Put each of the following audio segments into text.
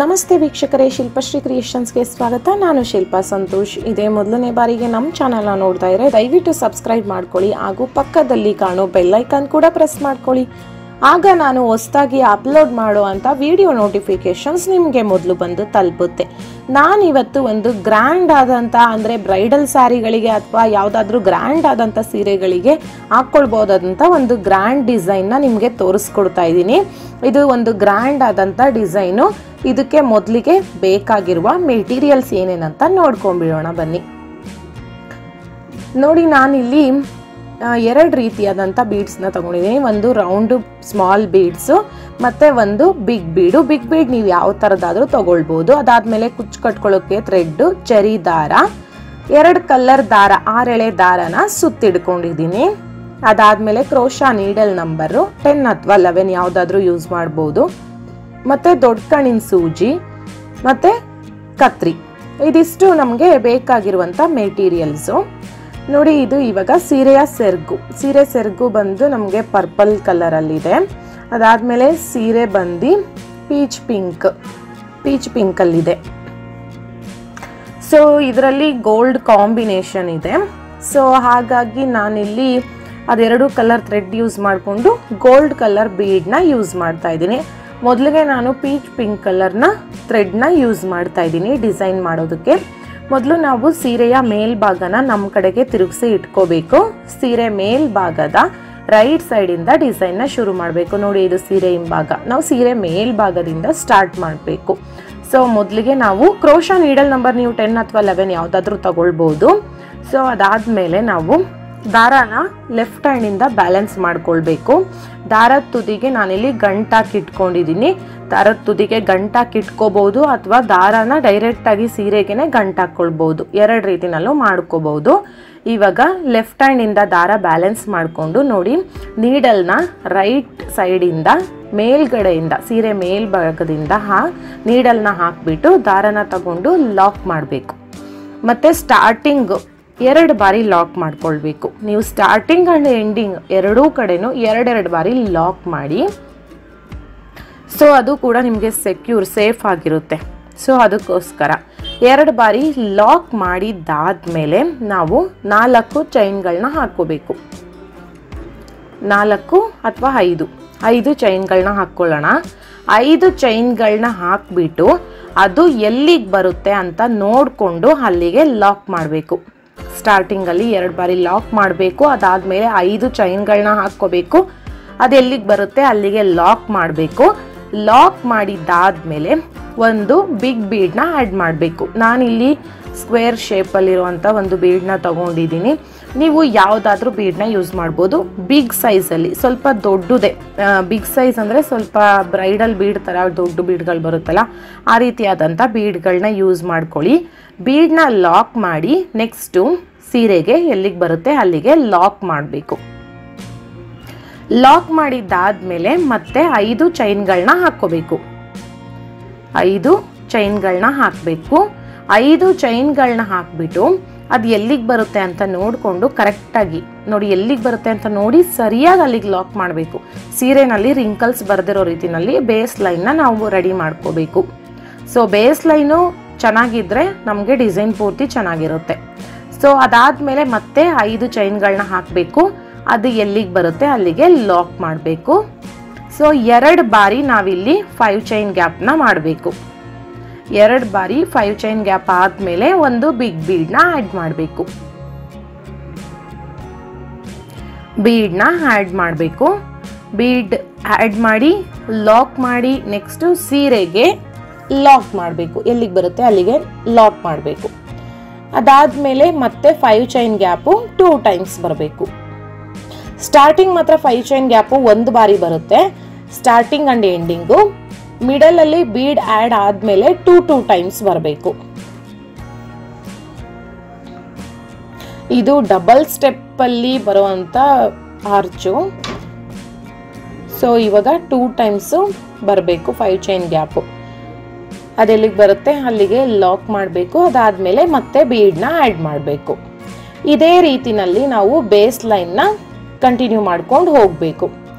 ನಮಸ್ತೆ ವೀಕ್ಷಕರೇ, ಶಿಲ್ಪಶ್ರೀ ಕ್ರಿಯೇಷನ್ಸ್ಗೆ ಸ್ವಾಗತ. ನಾನು ಶಿಲ್ಪಾ ಸಂತೋಷ್. ಇದೇ ಮೊದಲನೇ ಬಾರಿಗೆ ನಮ್ಮ ಚಾನಲ್ನ ನೋಡ್ತಾ ಇದ್ರೆ ದಯವಿಟ್ಟು ಸಬ್ಸ್ಕ್ರೈಬ್ ಮಾಡ್ಕೊಳ್ಳಿ ಹಾಗೂ ಪಕ್ಕದಲ್ಲಿ ಕಾಣೋ ಬೆಲ್ ಐಕಾನ್ ಕೂಡ ಪ್ರೆಸ್ ಮಾಡ್ಕೊಳ್ಳಿ. ಆಗ ನಾನು ಹೊಸದಾಗಿ ಅಪ್ಲೋಡ್ ಮಾಡುವಂಥ ವಿಡಿಯೋ ನೋಟಿಫಿಕೇಶನ್ಸ್ ನಿಮಗೆ ಮೊದಲು ಬಂದು ತಲುಪುತ್ತೆ. ನಾನಿವತ್ತು ಒಂದು ಗ್ರ್ಯಾಂಡ್ ಆದಂಥ ಅಂದರೆ ಬ್ರೈಡಲ್ ಸ್ಯಾರಿಗಳಿಗೆ ಅಥವಾ ಯಾವುದಾದ್ರೂ ಗ್ರ್ಯಾಂಡ್ ಆದಂಥ ಸೀರೆಗಳಿಗೆ ಹಾಕ್ಕೊಳ್ಬೋದಂಥ ಒಂದು ಗ್ರ್ಯಾಂಡ್ ಡಿಸೈನ್ನ ನಿಮಗೆ ತೋರಿಸ್ಕೊಡ್ತಾ ಇದ್ದೀನಿ. ಇದು ಒಂದು ಗ್ರ್ಯಾಂಡ್ ಆದಂಥ ಡಿಸೈನು. ಇದಕ್ಕೆ ಮೊದಲಿಗೆ ಬೇಕಾಗಿರುವ ಮೆಟೀರಿಯಲ್ಸ್ ಏನೇನಂತ ನೋಡ್ಕೊಂಡ್ಬಿಡೋಣ ಬನ್ನಿ. ನೋಡಿ, ನಾನಿಲ್ಲಿ ಎರಡು ರೀತಿಯಾದಂಥ ಬೀಡ್ಸ್ನ ತಗೊಂಡಿದ್ದೀನಿ. ಒಂದು ರೌಂಡು ಸ್ಮಾಲ್ ಬೀಡ್ಸು ಮತ್ತು ಒಂದು ಬಿಗ್ ಬೀಡು. ಬಿಗ್ ಬೀಡ್ ನೀವು ಯಾವ ಥರದಾದರೂ ತಗೊಳ್ಬೋದು. ಅದಾದಮೇಲೆ ಕುಚ್ಚು ಕಟ್ಕೊಳ್ಳೋಕ್ಕೆ ಥ್ರೆಡ್ಡು, ಚೆರಿ ದಾರ, 2 ಕಲರ್ ದಾರ, 6 ಎಳೆ ದಾರನ ಸುತ್ತಿಡ್ಕೊಂಡಿದ್ದೀನಿ. ಅದಾದಮೇಲೆ ಕ್ರೋಶಾ ನೀಡಲ್ ನಂಬರು 10 ಅಥವಾ 11 ಯಾವುದಾದ್ರೂ ಯೂಸ್ ಮಾಡ್ಬೋದು. ಮತ್ತು ದೊಡ್ಡ ಕಣ್ಣಿನ ಸೂಜಿ ಮತ್ತು ಕತ್ರಿ. ಇದಿಷ್ಟು ನಮಗೆ ಬೇಕಾಗಿರುವಂಥ ಮೆಟೀರಿಯಲ್ಸು. ನೋಡಿ, ಇದು ಇವಾಗ ಸೀರೆಯ ಸೆರಗು ಬಂದು ನಮಗೆ ಪರ್ಪಲ್ ಕಲರಲ್ಲಿದೆ. ಅದಾದಮೇಲೆ ಸೀರೆ ಬಂದು ಪೀಚ್ ಪಿಂಕಲ್ಲಿದೆ. ಸೊ ಇದರಲ್ಲಿ ಗೋಲ್ಡ್ ಕಾಂಬಿನೇಷನ್ ಇದೆ. ಸೊ ಹಾಗಾಗಿ ನಾನಿಲ್ಲಿ ಅದೆರಡು ಕಲರ್ ಥ್ರೆಡ್ ಯೂಸ್ ಮಾಡಿಕೊಂಡು ಗೋಲ್ಡ್ ಕಲರ್ ಬೀಡ್ನ ಯೂಸ್ ಮಾಡ್ತಾ ಇದ್ದೀನಿ. ಮೊದಲಿಗೆ ನಾನು ಪೀಚ್ ಪಿಂಕ್ ಕಲರ್ನ ಥ್ರೆಡ್ನ ಯೂಸ್ ಮಾಡ್ತಾ ಇದ್ದೀನಿ ಡಿಸೈನ್ ಮಾಡೋದಕ್ಕೆ. ಮೊದಲು ನಾವು ಸೀರೆಯ ಮೇಲ್ಭಾಗನ ನಮ್ಮ ಕಡೆಗೆ ತಿರುಗಿಸಿ ಇಟ್ಕೋಬೇಕು. ಸೀರೆ ಮೇಲ್ಭಾಗದ ರೈಟ್ ಸೈಡಿಂದ ಡಿಸೈನ್ನ ಶುರು ಮಾಡಬೇಕು. ನೋಡಿ, ಇದು ಸೀರೆ ಹಿಂಭಾಗ. ನಾವು ಸೀರೆ ಮೇಲ್ಭಾಗದಿಂದ ಸ್ಟಾರ್ಟ್ ಮಾಡಬೇಕು. ಸೊ ಮೊದಲಿಗೆ ನಾವು ಕ್ರೋಶಾ ನೀಡಲ್ ನಂಬರ್ ನೀವು 10 ಅಥವಾ 11 ಯಾವುದಾದ್ರೂ ತಗೊಳ್ಬೋದು. ಸೊ ಅದಾದಮೇಲೆ ನಾವು ದಾರಾನ ಲೆಫ್ಟ್ ಹ್ಯಾಂಡಿಂದ ಬ್ಯಾಲೆನ್ಸ್ ಮಾಡ್ಕೊಳ್ಬೇಕು. ದಾರದ ತುದಿಗೆ ನಾನಿಲ್ಲಿ ಗಂಟಾಕಿ ಇಟ್ಕೊಂಡಿದ್ದೀನಿ. ದಾರದ ತುದಿಗೆ ಗಂಟಾಕಿ ಇಟ್ಕೋಬಹುದು ಅಥವಾ ದಾರಾನ ಡೈರೆಕ್ಟಾಗಿ ಸೀರೆಗೆ ಗಂಟಾಕೊಳ್ಬೋದು. 2 ರೀತಿನಲ್ಲೂ ಮಾಡ್ಕೋಬಹುದು. ಇವಾಗ ಲೆಫ್ಟ್ ಹ್ಯಾಂಡಿಂದ ದಾರ ಬ್ಯಾಲೆನ್ಸ್ ಮಾಡಿಕೊಂಡು ನೋಡಿ, ನೀಡಲ್ನ ರೈಟ್ ಸೈಡಿಂದ ಮೇಲ್ಗಡೆಯಿಂದ ಸೀರೆ ಮೇಲ್ಭಾಗದಿಂದ ನೀಡಲ್ನ ಹಾಕ್ಬಿಟ್ಟು ದಾರನ ತಗೊಂಡು ಲಾಕ್ ಮಾಡಬೇಕು. ಮತ್ತು ಸ್ಟಾರ್ಟಿಂಗ್ 2 ಬಾರಿ ಲಾಕ್ ಮಾಡ್ಕೊಳ್ಬೇಕು. ನೀವು ಸ್ಟಾರ್ಟಿಂಗ್ ಆ್ಯಂಡ್ ಎಂಡಿಂಗ್ ಎರಡೂ ಕಡೆನೂ 2 ಬಾರಿ ಲಾಕ್ ಮಾಡಿ. ಸೊ ಅದು ಕೂಡ ನಿಮಗೆ ಸೇಫ್ ಆಗಿರುತ್ತೆ. ಸೊ ಅದಕ್ಕೋಸ್ಕರ 2 ಬಾರಿ ಲಾಕ್ ಮಾಡಿದ್ದಾದಮೇಲೆ ನಾವು 4 ಚೈನ್ಗಳನ್ನ ಹಾಕ್ಕೋಬೇಕು. 4 ಅಥವಾ 5 ಚೈನ್ಗಳನ್ನ ಹಾಕ್ಕೊಳ್ಳೋಣ. 5 ಚೈನ್ಗಳನ್ನ ಹಾಕ್ಬಿಟ್ಟು ಅದು ಎಲ್ಲಿಗೆ ಬರುತ್ತೆ ಅಂತ ನೋಡಿಕೊಂಡು ಅಲ್ಲಿಗೆ ಲಾಕ್ ಮಾಡಬೇಕು. ಸ್ಟಾರ್ಟಿಂಗಲ್ಲಿ 2 ಬಾರಿ ಲಾಕ್ ಮಾಡಬೇಕು. ಅದಾದಮೇಲೆ 5 ಚೈನ್ಗಳನ್ನ ಹಾಕ್ಕೋಬೇಕು. ಅದು ಎಲ್ಲಿಗೆ ಬರುತ್ತೆ ಅಲ್ಲಿಗೆ ಲಾಕ್ ಮಾಡಬೇಕು. ಲಾಕ್ ಮಾಡಿದ್ದಾದಮೇಲೆ ಒಂದು ಬಿಗ್ ಬೀಡ್ನ ಆ್ಯಡ್ ಮಾಡಬೇಕು. ನಾನಿಲ್ಲಿ ಸ್ಕ್ವೇರ್ ಶೇಪಲ್ಲಿರುವಂಥ ಒಂದು ಬೀಡ್ನ ತೊಗೊಂಡಿದ್ದೀನಿ. ನೀವು ಯಾವುದಾದ್ರೂ ಬೀಡ್ನ ಯೂಸ್ ಮಾಡ್ಬೋದು. ಬಿಗ್ ಸೈಜಲ್ಲಿ ಸ್ವಲ್ಪ ದೊಡ್ಡದೇ, ಬಿಗ್ ಸೈಜ್ ಅಂದರೆ ಸ್ವಲ್ಪ ಬ್ರೈಡಲ್ ಬೀಡ್ ಥರ ದೊಡ್ಡ ಬೀಡ್ಗಳು ಬರುತ್ತಲ್ಲ, ಆ ರೀತಿಯಾದಂಥ ಬೀಡ್ಗಳನ್ನ ಯೂಸ್ ಮಾಡ್ಕೊಳ್ಳಿ. ಬೀಡ್ನ ಲಾಕ್ ಮಾಡಿ ನೆಕ್ಸ್ಟು ಸೀರೆಗೆ ಎಲ್ಲಿಗೆ ಬರುತ್ತೆ ಅಲ್ಲಿಗೆ ಲಾಕ್ ಮಾಡಬೇಕು. ಲಾಕ್ ಮಾಡಿದ್ದಾದಮೇಲೆ ಮತ್ತೆ 5 ಚೈನ್ಗಳನ್ನ ಹಾಕ್ಕೋಬೇಕು. 5 ಚೈನ್ಗಳನ್ನ ಹಾಕಬೇಕು. 5 ಚೈನ್ಗಳನ್ನ ಹಾಕ್ಬಿಟ್ಟು ಅದು ಎಲ್ಲಿಗೆ ಬರುತ್ತೆ ಅಂತ ನೋಡಿಕೊಂಡು ಕರೆಕ್ಟಾಗಿ ನೋಡಿ, ಎಲ್ಲಿಗೆ ಬರುತ್ತೆ ಅಂತ ನೋಡಿ ಸರಿಯಾಗಿ ಅಲ್ಲಿಗೆ ಲಾಕ್ ಮಾಡಬೇಕು. ಸೀರೆನಲ್ಲಿ ರಿಂಕಲ್ಸ್ ಬರೆದಿರೋ ರೀತಿಯಲ್ಲಿ ಬೇಸ್ ಲೈನ್ನ ನಾವು ರೆಡಿ ಮಾಡ್ಕೋಬೇಕು. ಸೊ ಬೇಸ್ ಲೈನು ಚೆನ್ನಾಗಿದ್ದರೆ ನಮಗೆ ಡಿಸೈನ್ ಪೂರ್ತಿ ಚೆನ್ನಾಗಿರುತ್ತೆ. ಸೊ ಅದಾದಮೇಲೆ ಮತ್ತೆ 5 ಚೈನ್ಗಳನ್ನ ಹಾಕಬೇಕು. ಅದು ಎಲ್ಲಿಗೆ ಬರುತ್ತೆ ಅಲ್ಲಿಗೆ ಲಾಕ್ ಮಾಡಬೇಕು. ಸೊ 2 ಬಾರಿ ನಾವಿಲ್ಲಿ 5 ಚೈನ್ ಗ್ಯಾಪ್ನ ಮಾಡಬೇಕು. 2 ಬಾರಿ 5 ಚೈನ್ ಗ್ಯಾಪ್ ಆದಮೇಲೆ ಒಂದು ಬಿಗ್ ಬೀಡ್ನ ಆ್ಯಡ್ ಮಾಡಬೇಕು. ಬೀಡ್ ಆ್ಯಡ್ ಮಾಡಿ ಲಾಕ್ ಮಾಡಿ ನೆಕ್ಸ್ಟು ಸೀರೆಗೆ ಲಾಕ್ ಮಾಡಬೇಕು. ಎಲ್ಲಿಗೆ ಬರುತ್ತೆ ಅಲ್ಲಿಗೆ ಲಾಕ್ ಮಾಡಬೇಕು. ಅದಾದಮೇಲೆ ಮತ್ತೆ 5 ಚೈನ್ ಗ್ಯಾಪು 2 ಟೈಮ್ಸ್ ಬರಬೇಕು. ಸ್ಟಾರ್ಟಿಂಗ್ ಮಾತ್ರ 5 ಚೈನ್ ಗ್ಯಾಪು 1 ಬಾರಿ ಬರುತ್ತೆ. ಸ್ಟಾರ್ಟಿಂಗ್ ಆ್ಯಂಡ್ ಎಂಡಿಂಗು ಮಿಡಲಲ್ಲಿ ಬೀಡ್ ಆ್ಯಡ್ ಆದಮೇಲೆ 2 ಟೈಮ್ಸ್ ಬರಬೇಕು. ಇದು ಡಬಲ್ ಸ್ಟೆಪ್ಪಲ್ಲಿ ಬರುವಂಥ ಆರ್ಚು. ಸೊ ಇವಾಗ 2 ಟೈಮ್ಸು ಬರಬೇಕು 5 ಚೈನ್ ಗ್ಯಾಪು. ಅದೆಲ್ಲಿಗೆ ಬರುತ್ತೆ ಅಲ್ಲಿಗೆ ಲಾಕ್ ಮಾಡಬೇಕು. ಅದಾದಮೇಲೆ ಮತ್ತೆ ಬೀಡ್ನ ಆ್ಯಡ್ ಮಾಡಬೇಕು. ಇದೇ ರೀತಿನಲ್ಲಿ ನಾವು ಬೇಸ್ ಲೈನ್ನ ಕಂಟಿನ್ಯೂ ಮಾಡ್ಕೊಂಡು ಹೋಗಬೇಕು.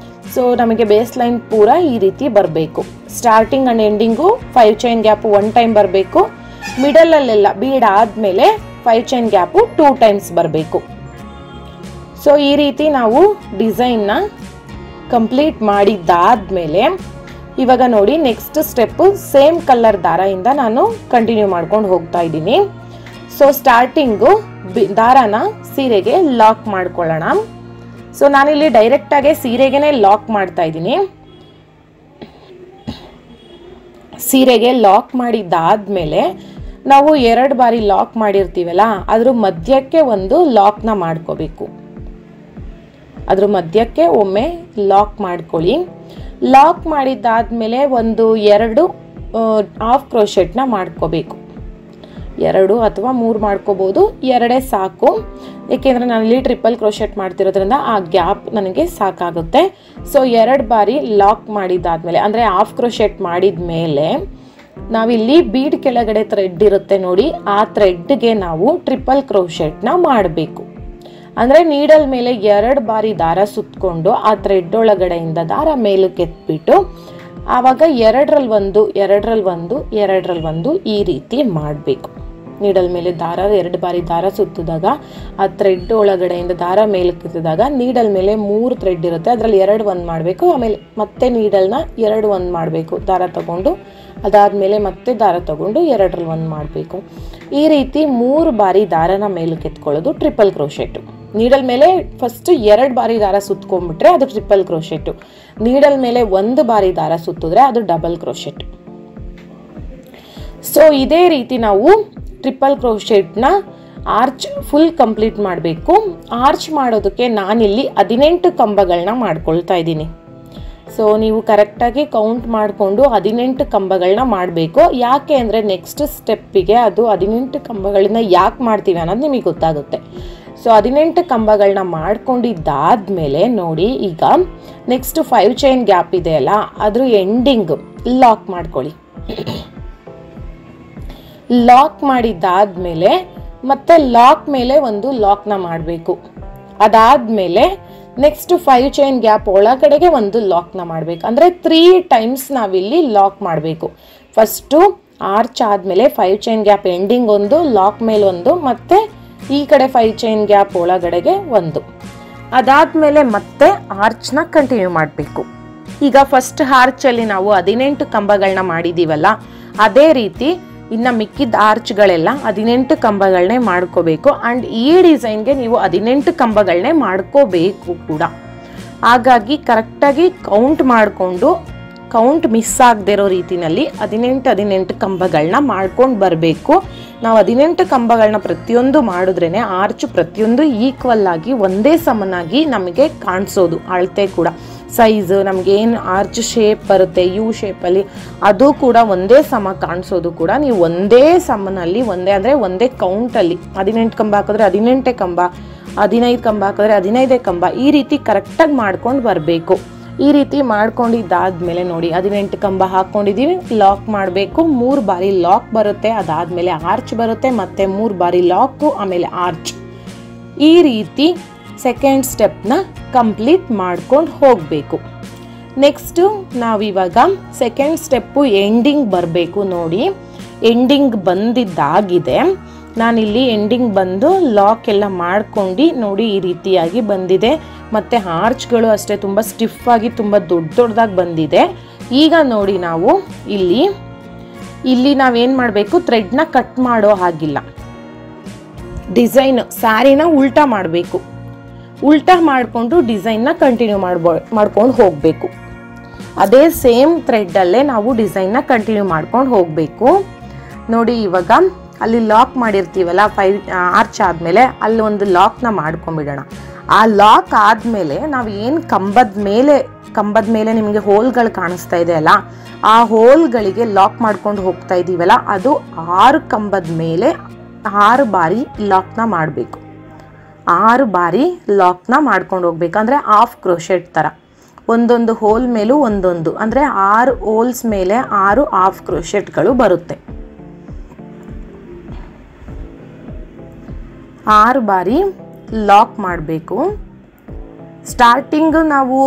ಸೊ ನಮಗೆ ಬೇಸ್ ಲೈನ್ ಪೂರ ಈ ರೀತಿ ಬರಬೇಕು. Starting and ending 5 chain gap 1 time ಬರಬೇಕು. ಮಿಡಲಲ್ಲೆಲ್ಲ ಬೀಡ್ ಆದಮೇಲೆ 5 ಚೈನ್ ಗ್ಯಾಪು 2 ಟೈಮ್ಸ್ ಬರಬೇಕು. ಸೊ ಈ ರೀತಿ ನಾವು ಡಿಸೈನ್ನ ಕಂಪ್ಲೀಟ್ ಮಾಡಿದ್ದಾದಮೇಲೆ ಇವಾಗ ನೋಡಿ ನೆಕ್ಸ್ಟ್ ಸ್ಟೆಪ್ಪು ಸೇಮ್ ಕಲರ್ ದಾರದಿಂದ ನಾನು ಕಂಟಿನ್ಯೂ ಮಾಡ್ಕೊಂಡು ಹೋಗ್ತಾ ಇದ್ದೀನಿ. ಸೊ ಸ್ಟಾರ್ಟಿಂಗು ದಾರಾನ ಸೀರೆಗೆ ಲಾಕ್ ಮಾಡ್ಕೊಳ್ಳೋಣ. ಸೊ ನಾನಿಲ್ಲಿ ಡೈರೆಕ್ಟಾಗೆ ಸೀರೆಗೆ ಲಾಕ್ ಮಾಡ್ತಾ ಇದ್ದೀನಿ. ಸೀರೆಗೆ ಲಾಕ್ ಮಾಡಿದ್ದಾದ್ಮೇಲೆ ನಾವು 2 ಬಾರಿ ಲಾಕ್ ಮಾಡಿರ್ತೀವಲ್ಲ ಅದ್ರ ಮಧ್ಯಕ್ಕೆ ಒಂದು ಲಾಕ್ನ ಮಾಡ್ಕೋಬೇಕು. ಅದ್ರ ಮಧ್ಯಕ್ಕೆ ಒಮ್ಮೆ ಲಾಕ್ ಮಾಡ್ಕೊಳ್ಳಿ. ಲಾಕ್ ಮಾಡಿದ್ದಾದ್ಮೇಲೆ ಒಂದು 2 ಹಾಫ್ ಕ್ರೋಶೆಟ್ನ ಮಾಡ್ಕೋಬೇಕು. 2 ಅಥವಾ 3 ಮಾಡ್ಕೋಬೋದು, 2 ಸಾಕು. ಏಕೆಂದರೆ ನಾನಿಲ್ಲಿ ಟ್ರಿಪಲ್ ಕ್ರೋಶೆಟ್ ಮಾಡ್ತಿರೋದ್ರಿಂದ ಆ ಗ್ಯಾಪ್ ನನಗೆ ಸಾಕಾಗುತ್ತೆ. ಸೊ 2 ಬಾರಿ ಲಾಕ್ ಮಾಡಿದ್ದಾದ್ಮೇಲೆ ಅಂದರೆ ಹಾಫ್ ಕ್ರೋಶೆಟ್ ಮಾಡಿದ ಮೇಲೆ ನಾವಿಲ್ಲಿ ಬೀಡ್ ಕೆಳಗಡೆ ಥ್ರೆಡ್ ಇರುತ್ತೆ ನೋಡಿ, ಆ ಥ್ರೆಡ್ಗೆ ನಾವು ಟ್ರಿಪಲ್ ಕ್ರೋಶೆಟ್ನ ಮಾಡಬೇಕು. ಅಂದರೆ ನೀಡಲ್ ಮೇಲೆ 2 ಬಾರಿ ದಾರ ಸುತ್ತಕೊಂಡು ಆ ಥ್ರೆಡ್ ಒಳಗಡೆಯಿಂದ ದಾರ ಮೇಲಕ್ಕೆ ಎತ್ಬಿಟ್ಟು ಆವಾಗ 2ರಲ್ಲಿ 1 2ರಲ್ಲಿ 1 2ರಲ್ಲಿ 1 ಈ ರೀತಿ ಮಾಡಬೇಕು. ನೀಡಲ್ ಮೇಲೆ ದಾರ 2 ಬಾರಿ ದಾರ ಸುತ್ತಿದಾಗ ಆ ಥ್ರೆಡ್ ಒಳಗಡೆಯಿಂದ ದಾರ ಮೇಲಕ್ಕೆ ಎತ್ತಿದಾಗ ನೀಡಲ್ ಮೇಲೆ 3 ಥ್ರೆಡ್ ಇರುತ್ತೆ, ಅದರಲ್ಲಿ 2 1 ಮಾಡಬೇಕು. ಆಮೇಲೆ ಮತ್ತೆ ನೀಡಲ್ನ 2 1 ಮಾಡಬೇಕು ದಾರ ತಗೊಂಡು, ಅದಾದಮೇಲೆ ಮತ್ತೆ ದಾರ ತಗೊಂಡು 2ರಲ್ಲಿ 1 ಮಾಡಬೇಕು. ಈ ರೀತಿ 3 ಬಾರಿ ದಾರನ ಮೇಲಕ್ಕೆ ಎತ್ಕೊಳ್ಳೋದು ಟ್ರಿಪಲ್ ಕ್ರೋಶೆಟ್. ನೀಡಲ್ ಮೇಲೆ ಫಸ್ಟ್ 2 ಬಾರಿ ದಾರ ಸುತ್ಕೊಂಡ್ಬಿಟ್ರೆ ಅದು ಟ್ರಿಪಲ್ ಕ್ರೋಶೆಟ್. ನೀಡಲ್ ಮೇಲೆ 1 ಬಾರಿ ದಾರ ಸುತ್ತಿದ್ರೆ ಅದು ಡಬಲ್ ಕ್ರೋಶೆಟ್. ಸೊ ಇದೇ ರೀತಿ ನಾವು ಟ್ರಿಪಲ್ ಕ್ರೋಶೆಟ್ನ ಆರ್ಚ್ ಫುಲ್ ಕಂಪ್ಲೀಟ್ ಮಾಡಬೇಕು. ಆರ್ಚ್ ಮಾಡೋದಕ್ಕೆ ನಾನಿಲ್ಲಿ 18 ಕಂಬಗಳನ್ನ ಮಾಡ್ಕೊಳ್ತಾ ಇದ್ದೀನಿ. ಸೊ ನೀವು ಕರೆಕ್ಟಾಗಿ ಕೌಂಟ್ ಮಾಡಿಕೊಂಡು 18 ಕಂಬಗಳನ್ನ ಮಾಡಬೇಕು. ಯಾಕೆ ಅಂದರೆ ನೆಕ್ಸ್ಟ್ ಸ್ಟೆಪ್ಪಿಗೆ ಅದು 18 ಕಂಬಗಳನ್ನ ಯಾಕೆ ಮಾಡ್ತೀವಿ ಅನ್ನೋದು ನಿಮಗೆ ಗೊತ್ತಾಗುತ್ತೆ. ಸೊ 18 ಕಂಬಗಳನ್ನ ಮಾಡ್ಕೊಂಡಿದ್ದಾದ್ಮೇಲೆ ನೋಡಿ ಈಗ ನೆಕ್ಸ್ಟ್ 5 ಚೈನ್ ಗ್ಯಾಪ್ ಇದೆಯಲ್ಲ ಅದ್ರ ಎಂಡಿಂಗ್ ಲಾಕ್ ಮಾಡ್ಕೊಳ್ಳಿ. ಲಾಕ್ ಮಾಡಿದ್ದಾದ್ಮೇಲೆ ಮತ್ತೆ ಲಾಕ್ ಮೇಲೆ ಒಂದು ಲಾಕ್ನ ಮಾಡಬೇಕು. ಅದಾದ್ಮೇಲೆ ನೆಕ್ಸ್ಟ್ 5 ಚೈನ್ ಗ್ಯಾಪ್ ಒಳಗಡೆಗೆ ಒಂದು ಲಾಕ್ನ ಮಾಡಬೇಕು. ಅಂದರೆ 3 ಟೈಮ್ಸ್ ನಾವಿಲ್ಲಿ ಲಾಕ್ ಮಾಡಬೇಕು. ಫಸ್ಟು ಆರ್ಚ್ ಆದಮೇಲೆ 5 ಚೈನ್ ಗ್ಯಾಪ್ ಎಂಡಿಂಗ್ ಒಂದು, ಲಾಕ್ ಮೇಲೆ ಒಂದು, ಮತ್ತೆ ಈ ಕಡೆ 5 ಚೈನ್ ಗ್ಯಾಪ್ ಒಳಗಡೆಗೆ ಒಂದು. ಅದಾದಮೇಲೆ ಮತ್ತೆ ಆರ್ಚ್ನ ಕಂಟಿನ್ಯೂ ಮಾಡಬೇಕು. ಈಗ ಫಸ್ಟ್ ಆರ್ಚಲ್ಲಿ ನಾವು 18 ಕಂಬಗಳನ್ನ ಮಾಡಿದ್ದೀವಲ್ಲ, ಅದೇ ರೀತಿ ಇನ್ನು ಮಿಕ್ಕಿದ ಆರ್ಚ್ಗಳೆಲ್ಲ 18 ಕಂಬಗಳನ್ನೇ ಮಾಡ್ಕೋಬೇಕು. ಆ್ಯಂಡ್ ಈ ಡಿಸೈನ್ಗೆ ನೀವು 18 ಕಂಬಗಳನ್ನೇ ಮಾಡ್ಕೋಬೇಕು ಕೂಡ. ಹಾಗಾಗಿ ಕರೆಕ್ಟಾಗಿ ಕೌಂಟ್ ಮಾಡಿಕೊಂಡು ಕೌಂಟ್ ಮಿಸ್ ಆಗದೆ ಇರೋ ರೀತಿಯಲ್ಲಿ 18 ಕಂಬಗಳನ್ನ ಮಾಡ್ಕೊಂಡು ಬರಬೇಕು. ನಾವು 18 ಕಂಬಗಳನ್ನ ಪ್ರತಿಯೊಂದು ಮಾಡಿದ್ರೇ ಆರ್ಚ್ ಪ್ರತಿಯೊಂದು ಈಕ್ವಲ್ ಆಗಿ ಒಂದೇ ಸಮನಾಗಿ ನಮಗೆ ಕಾಣಿಸೋದು. ಅಳತೆ ಕೂಡ ಸೈಜು ನಮಗೇನು ಆರ್ಚ್ ಶೇಪ್ ಬರುತ್ತೆ ಯು ಶೇಪಲ್ಲಿ ಅದು ಕೂಡ ಒಂದೇ ಸಮ ಕಾಣಿಸೋದು ಕೂಡ ನೀವು ಒಂದೇ ಸಮನಲ್ಲಿ ಒಂದೇ ಅಂದರೆ ಒಂದೇ ಕೌಂಟಲ್ಲಿ 18 ಕಂಬ ಹಾಕಿದ್ರೆ 18 ಕಂಬ, 15 ಕಂಬ ಹಾಕಿದ್ರೆ 15 ಕಂಬ, ಈ ರೀತಿ ಕರೆಕ್ಟಾಗಿ ಮಾಡ್ಕೊಂಡು ಬರಬೇಕು. ಈ ರೀತಿ ಮಾಡ್ಕೊಂಡಿದ್ದಾದ್ಮೇಲೆ ನೋಡಿ 18 ಕಂಬ ಹಾಕ್ಕೊಂಡಿದ್ದೀವಿ, ಲಾಕ್ ಮಾಡಬೇಕು. 3 ಬಾರಿ ಲಾಕ್ ಬರುತ್ತೆ, ಅದಾದಮೇಲೆ ಆರ್ಚ್ ಬರುತ್ತೆ, ಮತ್ತೆ 3 ಬಾರಿ ಲಾಕು, ಆಮೇಲೆ ಆರ್ಚ್. ಈ ರೀತಿ ಸೆಕೆಂಡ್ ಸ್ಟೆಪ್ನ ಕಂಪ್ಲೀಟ್ ಮಾಡ್ಕೊಂಡು ಹೋಗಬೇಕು. ನೆಕ್ಸ್ಟು ನಾವಿವಾಗ ಸೆಕೆಂಡ್ ಸ್ಟೆಪ್ಪು ಎಂಡಿಂಗ್ ಬರಬೇಕು. ನೋಡಿ ಎಂಡಿಂಗ್ ಬಂದಿದ್ದಾಗಿದೆ. ನಾನಿಲ್ಲಿ ಎಂಡಿಂಗ್ ಬಂದು ಲಾಕ್ ಎಲ್ಲ ಮಾಡ್ಕೊಂಡು ನೋಡಿ ಈ ರೀತಿಯಾಗಿ ಬಂದಿದೆ. ಮತ್ತು ಆರ್ಚ್ಗಳು ಅಷ್ಟೇ ತುಂಬ ಸ್ಟಿಫಾಗಿ ತುಂಬ ದೊಡ್ಡದಾಗಿ ಬಂದಿದೆ. ಈಗ ನೋಡಿ ನಾವು ಇಲ್ಲಿ ನಾವೇನು ಮಾಡಬೇಕು, ಥ್ರೆಡ್ನ ಕಟ್ ಮಾಡೋ ಹಾಗಿಲ್ಲ. ಡಿಸೈನ್ ಸ್ಯಾರಿನ ಉಲ್ಟಾ ಮಾಡಬೇಕು. ಉಲ್ಟಾ ಮಾಡಿಕೊಂಡು ಡಿಸೈನ್ನ ಕಂಟಿನ್ಯೂ ಮಾಡ್ಕೊಂಡು ಹೋಗಬೇಕು. ಅದೇ ಸೇಮ್ ಥ್ರೆಡ್ಡಲ್ಲೇ ನಾವು ಡಿಸೈನ್ನ ಕಂಟಿನ್ಯೂ ಮಾಡ್ಕೊಂಡು ಹೋಗಬೇಕು. ನೋಡಿ ಇವಾಗ ಅಲ್ಲಿ ಲಾಕ್ ಮಾಡಿರ್ತೀವಲ್ಲ 5 ಆರ್ಚ್ ಆದಮೇಲೆ ಅಲ್ಲಿ ಒಂದು ಲಾಕ್ನ ಮಾಡ್ಕೊಂಬಿಡೋಣ. ಆ ಲಾಕ್ ಆದಮೇಲೆ ನಾವು ಏನು ಕಂಬದ ಮೇಲೆ ನಿಮಗೆ ಹೋಲ್ಗಳು ಕಾಣಿಸ್ತಾ ಇದೆ ಅಲ್ಲ, ಆ ಹೋಲ್ಗಳಿಗೆ ಲಾಕ್ ಮಾಡ್ಕೊಂಡು ಹೋಗ್ತಾ ಇದ್ದೀವಲ್ಲ, ಅದು 6 ಕಂಬದ ಮೇಲೆ 6 ಬಾರಿ ಲಾಕ್ನ ಮಾಡಬೇಕು. 6 ಬಾರಿ ಲಾಕ್ನ ಮಾಡ್ಕೊಂಡು ಹೋಗ್ಬೇಕು. ಅಂದರೆ ಹಾಫ್ ಕ್ರೋಶೆಟ್ ಥರ ಒಂದೊಂದು ಹೋಲ್ ಮೇಲೂ ಒಂದೊಂದು, ಅಂದರೆ 6 ಹೋಲ್ಸ್ ಮೇಲೆ 6 ಹಾಫ್ ಕ್ರೋಶೆಟ್ಗಳು ಬರುತ್ತೆ. 6 ಬಾರಿ ಲಾಕ್ ಮಾಡಬೇಕು. ಸ್ಟಾರ್ಟಿಂಗ್ ನಾವು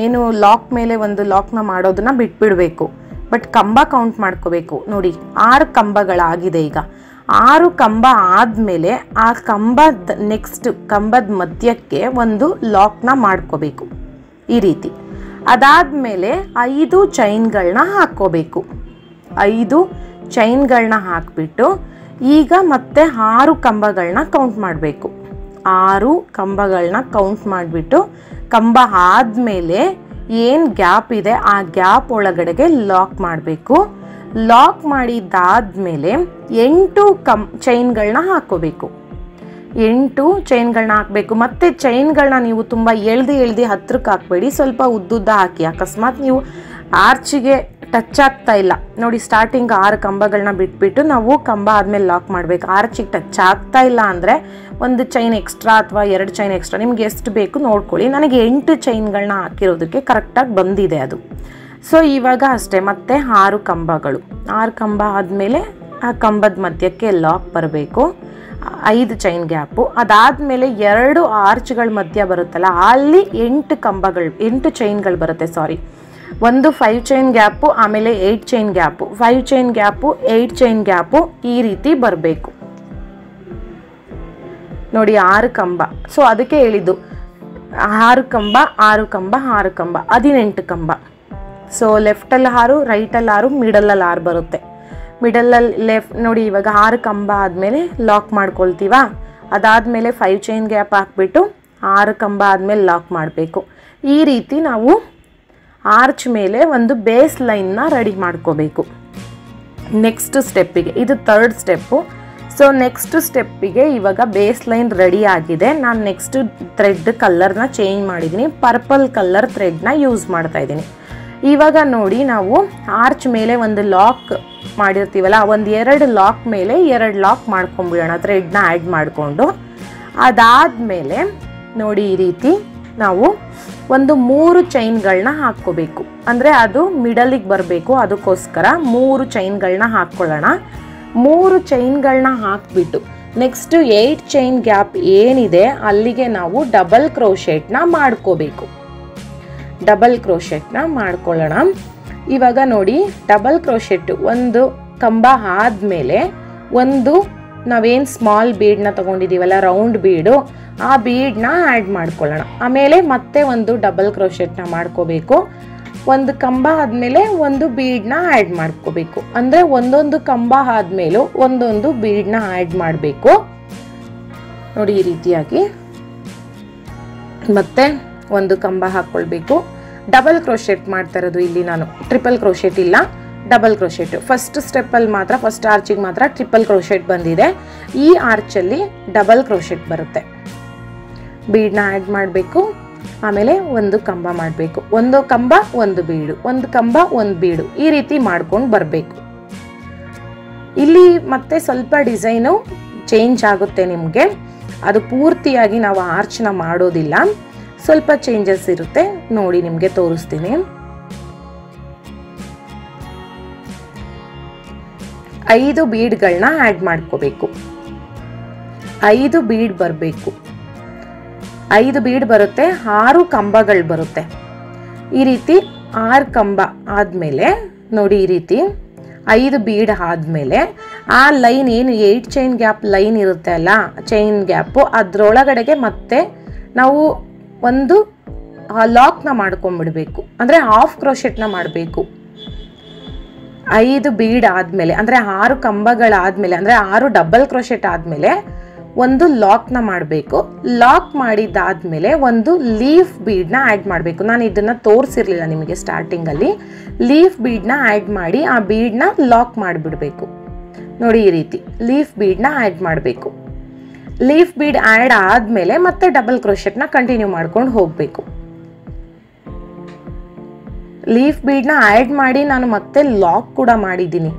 ಏನು ಲಾಕ್ ಮೇಲೆ ಒಂದು ಲಾಕ್ನ ಮಾಡೋದನ್ನ ಬಿಟ್ಬಿಡಬೇಕು. ಬಟ್ ಕಂಬ ಕೌಂಟ್ ಮಾಡ್ಕೋಬೇಕು. ನೋಡಿ 6 ಕಂಬಗಳಾಗಿದೆ. ಈಗ 6 ಕಂಬ ಆದಮೇಲೆ ಆ ಕಂಬದ ನೆಕ್ಸ್ಟ್ ಕಂಬದ ಮಧ್ಯಕ್ಕೆ ಒಂದು ಲಾಕ್ನ ಮಾಡ್ಕೋಬೇಕು ಈ ರೀತಿ. ಅದಾದಮೇಲೆ 5 ಚೈನ್ಗಳನ್ನ ಹಾಕ್ಕೋಬೇಕು. 5 ಚೈನ್ಗಳನ್ನ ಹಾಕಿಬಿಟ್ಟು ಈಗ ಮತ್ತೆ 6 ಕಂಬಗಳನ್ನ ಕೌಂಟ್ ಮಾಡಬೇಕು. 6 ಕಂಬಗಳನ್ನ ಕೌಂಟ್ ಮಾಡಿಬಿಟ್ಟು ಕಂಬ ಆದಮೇಲೆ ಏನು ಗ್ಯಾಪ್ ಇದೆ ಆ ಗ್ಯಾಪ್ ಒಳಗಡೆಗೆ ಲಾಕ್ ಮಾಡಬೇಕು. ಲಾಕ್ ಮಾಡಿದ್ದಾದಮೇಲೆ 8 ಚೈನ್ಗಳನ್ನ ಹಾಕ್ಕೋಬೇಕು. 8 ಚೈನ್ಗಳನ್ನ ಹಾಕಬೇಕು. ಮತ್ತು ಚೈನ್ಗಳನ್ನ ನೀವು ತುಂಬ ಎಳ್ದು ಹತ್ರಕ್ಕೆ ಹಾಕಬೇಡಿ, ಸ್ವಲ್ಪ ಉದ್ದುದ್ದ ಹಾಕಿ. ಅಕಸ್ಮಾತ್ ನೀವು ಆರ್ಚಿಗೆ ಟಚ್ ಆಗ್ತಾ ಇಲ್ಲ ನೋಡಿ, ಸ್ಟಾರ್ಟಿಂಗ್ 6 ಕಂಬಗಳನ್ನ ಬಿಟ್ಬಿಟ್ಟು ನಾವು ಕಂಬ ಆದಮೇಲೆ ಲಾಕ್ ಮಾಡಬೇಕು. ಆರ್ಚಿಗೆ ಟಚ್ ಆಗ್ತಾ ಇಲ್ಲ ಅಂದರೆ ಒಂದು ಚೈನ್ ಎಕ್ಸ್ಟ್ರಾ ಅಥವಾ 2 ಚೈನ್ ಎಕ್ಸ್ಟ್ರಾ ನಿಮ್ಗೆ ಎಷ್ಟು ಬೇಕು ನೋಡ್ಕೊಳ್ಳಿ. ನನಗೆ 8 ಚೈನ್ಗಳನ್ನ ಹಾಕಿರೋದಕ್ಕೆ ಕರೆಕ್ಟಾಗಿ ಬಂದಿದೆ ಅದು. ಸೊ ಇವಾಗ ಅಷ್ಟೇ ಮತ್ತೆ 6 ಕಂಬಗಳು. 6 ಕಂಬ ಆದಮೇಲೆ ಆ ಕಂಬದ ಮಧ್ಯಕ್ಕೆ ಲಾಕ್ ಬರಬೇಕು, 5 ಚೈನ್ ಗ್ಯಾಪು. ಅದಾದಮೇಲೆ 2 ಆರ್ಚ್ಗಳ ಮಧ್ಯ ಬರುತ್ತಲ್ಲ ಅಲ್ಲಿ 8 ಚೈನ್ಗಳು ಬರುತ್ತೆ. ಸಾರಿ, ಒಂದು 5 ಚೈನ್ ಗ್ಯಾಪು, ಆಮೇಲೆ 8 chain gap, 5 chain gap, 8 chain gap, ಈ ರೀತಿ ಬರಬೇಕು ನೋಡಿ. 6 ಕಂಬ. ಸೊ ಅದಕ್ಕೆ ಹೇಳಿದ್ದು 6 ಕಂಬ 6 ಕಂಬ 6 ಕಂಬ 18 ಕಂಬ. ಸೊ ಲೆಫ್ಟಲ್ಲಿ 6, ರೈಟಲ್ಲಿ 6, ಮಿಡಲಲ್ಲಿ 6 ಬರುತ್ತೆ. ಮಿಡಲಲ್ಲಿ ಲೆಫ್ಟ್ ನೋಡಿ. ಇವಾಗ 6 ಕಂಬ ಆದಮೇಲೆ ಲಾಕ್ ಮಾಡ್ಕೊಳ್ತೀವ. ಅದಾದಮೇಲೆ 5 ಚೈನ್ ಗ್ಯಾಪ್ ಹಾಕ್ಬಿಟ್ಟು 6 ಕಂಬ ಆದಮೇಲೆ ಲಾಕ್ ಮಾಡಬೇಕು. ಈ ರೀತಿ ನಾವು ಆರ್ಚ್ ಮೇಲೆ ಒಂದು ಬೇಸ್ ಲೈನ್ನ ರೆಡಿ ಮಾಡ್ಕೋಬೇಕು ನೆಕ್ಸ್ಟ್ ಸ್ಟೆಪ್ಪಿಗೆ. ಇದು 3rd ಸ್ಟೆಪ್ಪು. ಸೊ ನೆಕ್ಸ್ಟ್ ಸ್ಟೆಪ್ಪಿಗೆ ಇವಾಗ ಬೇಸ್ ಲೈನ್ ರೆಡಿ ಆಗಿದೆ. ನಾನು ನೆಕ್ಸ್ಟ್ ಥ್ರೆಡ್ ಕಲರ್ನ ಚೇಂಜ್ ಮಾಡಿದ್ದೀನಿ, ಪರ್ಪಲ್ ಕಲರ್ ಥ್ರೆಡ್ನ ಯೂಸ್ ಮಾಡ್ತಾ ಇದ್ದೀನಿ. ಇವಾಗ ನೋಡಿ ನಾವು ಆರ್ಚ್ ಮೇಲೆ ಒಂದು ಲಾಕ್ ಮಾಡಿರ್ತೀವಲ್ಲ, ಒಂದು 2 ಲಾಕ್ ಮೇಲೆ 2 ಲಾಕ್ ಮಾಡ್ಕೊಂಡ್ಬಿಡೋಣ ಥ್ರೆಡ್ನ ಆ್ಯಡ್ ಮಾಡಿಕೊಂಡು. ಅದಾದಮೇಲೆ ನೋಡಿ ಈ ರೀತಿ ನಾವು ಒಂದು 3 ಚೈನ್ಗಳನ್ನ ಹಾಕ್ಕೋಬೇಕು. ಅಂದರೆ ಅದು ಮಿಡಲಿಗೆ ಬರಬೇಕು, ಅದಕ್ಕೋಸ್ಕರ 3 ಚೈನ್ಗಳನ್ನ ಹಾಕ್ಕೊಳ್ಳೋಣ. 3 ಚೈನ್ಗಳನ್ನ ಹಾಕ್ಬಿಟ್ಟು ನೆಕ್ಸ್ಟ್ 8 ಚೈನ್ ಗ್ಯಾಪ್ ಏನಿದೆ ಅಲ್ಲಿಗೆ ನಾವು ಡಬಲ್ ಕ್ರೋಶೆಟ್ನ ಮಾಡ್ಕೋಬೇಕು. ಡಬಲ್ ಕ್ರೋಶೆಟ್ನ ಮಾಡ್ಕೊಳ್ಳೋಣ. ಇವಾಗ ನೋಡಿ ಡಬಲ್ ಕ್ರೋಶೆಟ್ ಒಂದು ಕಂಬ ಆದಮೇಲೆ ಒಂದು ನಾವೇನು ಸ್ಮಾಲ್ ಬೀಡ್ನ ತೊಗೊಂಡಿದ್ದೀವಲ್ಲ ರೌಂಡ್ ಬೀಡು, ಆ ಬೀಡ್ನ ಆ್ಯಡ್ ಮಾಡ್ಕೊಳ್ಳೋಣ. ಆಮೇಲೆ ಮತ್ತೆ ಒಂದು ಡಬಲ್ ಕ್ರೋಶೆಟ್ನ ಮಾಡ್ಕೋಬೇಕು. ಒಂದು ಕಂಬ ಆದಮೇಲೆ ಒಂದು ಬೀಡ್ನ ಆ್ಯಡ್ ಮಾಡ್ಕೋಬೇಕು. ಅಂದರೆ ಒಂದೊಂದು ಕಂಬ ಆದಮೇಲೂ ಒಂದೊಂದು ಬೀಡ್ನ ಆ್ಯಡ್ ಮಾಡಬೇಕು ನೋಡಿ ಈ ರೀತಿಯಾಗಿ. ಮತ್ತೆ ಒಂದು ಕಂಬ ಹಾಕ್ಕೊಳ್ಬೇಕು. ಡಬಲ್ ಕ್ರೋಶೆಟ್ ಮಾಡ್ತಾ ಇರೋದು ಇಲ್ಲಿ ನಾನು, ಟ್ರಿಪಲ್ ಕ್ರೋಶೆಟ್ ಇಲ್ಲ, ಡಬಲ್ ಕ್ರೋಶೆಟ್. ಫಸ್ಟ್ ಸ್ಟೆಪ್ಪಲ್ಲಿ ಮಾತ್ರ, ಫಸ್ಟ್ ಆರ್ಚಿಗೆ ಮಾತ್ರ ಟ್ರಿಪಲ್ ಕ್ರೋಶೆಟ್ ಬಂದಿದೆ. ಈ ಆರ್ಚಲ್ಲಿ ಡಬಲ್ ಕ್ರೋಶೆಟ್ ಬರುತ್ತೆ. ಬೀಡ್ನ ಆ್ಯಡ್ ಮಾಡಬೇಕು, ಆಮೇಲೆ ಒಂದು ಕಂಬ ಮಾಡಬೇಕು. ಒಂದು ಕಂಬ ಒಂದು ಬೀಡು, ಒಂದು ಕಂಬ ಒಂದು ಬೀಡು, ಈ ರೀತಿ ಮಾಡ್ಕೊಂಡು ಬರಬೇಕು. ಇಲ್ಲಿ ಮತ್ತೆ ಸ್ವಲ್ಪ ಡಿಸೈನು ಚೇಂಜ್ ಆಗುತ್ತೆ ನಿಮಗೆ. ಅದು ಪೂರ್ತಿಯಾಗಿ ನಾವು ಆರ್ಚ್ನ ಮಾಡೋದಿಲ್ಲ, ಸ್ವಲ್ಪ ಚೇಂಜಸ್ ಇರುತ್ತೆ. ನೋಡಿ ನಿಮಗೆ ತೋರಿಸ್ತೀನಿ. 5 ಬೀಡ್ಗಳನ್ನ ಆ್ಯಡ್ ಮಾಡ್ಕೋಬೇಕು. 5 ಬೀಡ್ ಬರಬೇಕು. 5 ಬೀಡ್ ಬರುತ್ತೆ, 6 ಕಂಬಗಳು ಬರುತ್ತೆ. ಈ ರೀತಿ 6 ಕಂಬ ಆದಮೇಲೆ ನೋಡಿ ಈ ರೀತಿ 5 ಬೀಡ್ ಆದಮೇಲೆ ಆ ಲೈನ್ ಏನು 8 ಚೈನ್ ಗ್ಯಾಪ್ ಲೈನ್ ಇರುತ್ತೆ ಅಲ್ಲ, ಚೈನ್ ಗ್ಯಾಪು, ಅದರೊಳಗಡೆಗೆ ಮತ್ತೆ ನಾವು ಒಂದು ಲಾಕ್ನ ಮಾಡ್ಕೊಂಡ್ಬಿಡ್ಬೇಕು. ಅಂದರೆ ಹಾಫ್ ಕ್ರೋಶೆಟ್ನ ಮಾಡಬೇಕು. 5 ಬೀಡ್ ಆದಮೇಲೆ ಅಂದರೆ 6 ಕಂಬಗಳಾದಮೇಲೆ ಅಂದರೆ 6 ಡಬಲ್ ಕ್ರೋಶೆಟ್ ಆದಮೇಲೆ ಒಂದು ಲಾಕ್ನ ಮಾಡಬೇಕು. ಲಾಕ್ ಮಾಡಿದ್ದಾದಮೇಲೆ ಒಂದು ಲೀಫ್ ಬೀಡ್ನ ಆ್ಯಡ್ ಮಾಡಬೇಕು. ನಾನು ಇದನ್ನು ತೋರಿಸಿರಲಿಲ್ಲ ನಿಮಗೆ ಸ್ಟಾರ್ಟಿಂಗಲ್ಲಿ. ಲೀಫ್ ಬೀಡ್ನ ಆ್ಯಡ್ ಮಾಡಿ ಆ ಬೀಡ್ನ ಲಾಕ್ ಮಾಡಿಬಿಡಬೇಕು ನೋಡಿ ಈ ರೀತಿ. ಲೀಫ್ ಬೀಡ್ನ ಆ್ಯಡ್ ಮಾಡಬೇಕು. ಲೀಫ್ ಬೀಡ್ ಆ್ಯಡ್ ಆದಮೇಲೆ ಮತ್ತೆ ಡಬಲ್ ಕ್ರೋಶೆಟ್ನ ಕಂಟಿನ್ಯೂ ಮಾಡ್ಕೊಂಡು ಹೋಗಬೇಕು. ಲೀಫ್ ಬೀಡ್ನ ಆ್ಯಡ್ ಮಾಡಿ ನಾನು ಮತ್ತೆ ಲಾಕ್ ಕೂಡ ಮಾಡಿದ್ದೀನಿ